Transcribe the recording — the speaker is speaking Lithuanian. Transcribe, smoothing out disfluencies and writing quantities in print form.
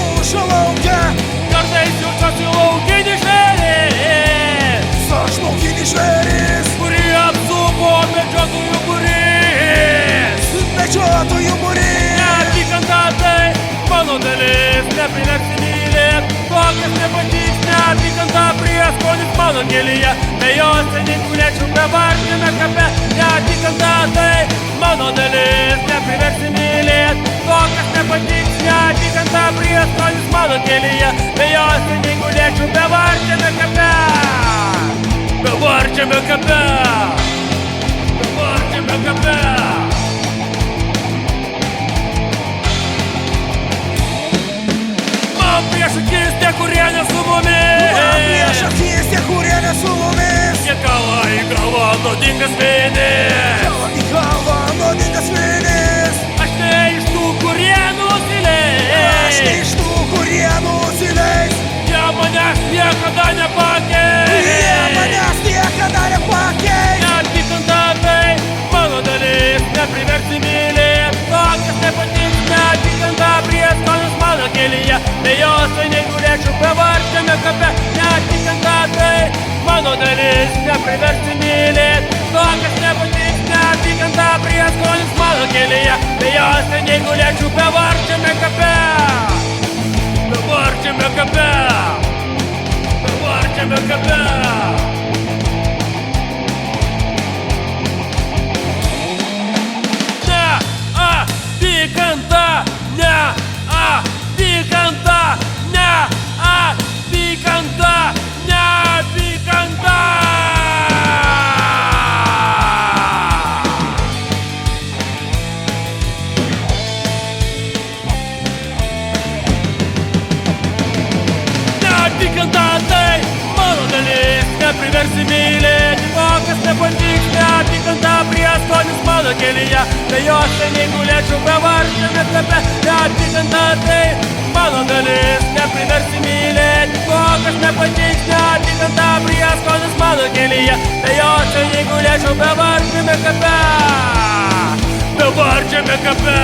Mūšio lauke kartais jaučiuosi laukinis žvėris, aš laukinis žvėris, kurį apsupo medžiotojų būrys. Neapykanta tai mano dalis, nepriverksi mylėt, tokias nepatiks. Neapykanta prieskonis mano kelyje, be jos seniai gulėčiau bevarčiame kape. Neapykanta tai mano dalis, nepriverksi mylėt, tokias nepatiks. Neapykanta prieskonis mano kelyje, be jos seniai gulėčiau bevarčiame kape. Bevarčiame kape. Bevarčiame kape. Man prieš akis tie, kurie ne su mumis. Jie kala į galvą nuodingas vinis. Aš ne iš tų, kurie nusileis. Jie manęs niekada nepakeis. Neapykanta tai mano dalis, nepriverksi mylėt, tokias nepatiks. Neapykanta prieskonis mano kelyje, be jos seniai gulėčiau bevarčiame kape. Neapykanta tai mano dalis, nepriverksi mylėt, tokias nepatiks. Neapykanta prieskonis mano kelyje, be jos seniai gulėčiau bevarčiame kape. Bevarčiame kape. Bevarčiame kape. Neapykanta, neapykanta, neapykanta, neapykanta. Neapykanta tai mano dalis, nepriversi mylėt, tokias nepatiks. Neapykanta prieskonis mano kelyje, be jos seniai gulėčiau bevarčiame kape. Neapykanta tai mano dalis, nepriversi mylėt, tokias nepatiks. Neapykanta prieskonis mano kelyje, be jos seniai gulėčiau bevarčiame kape. Bevarčiame kape.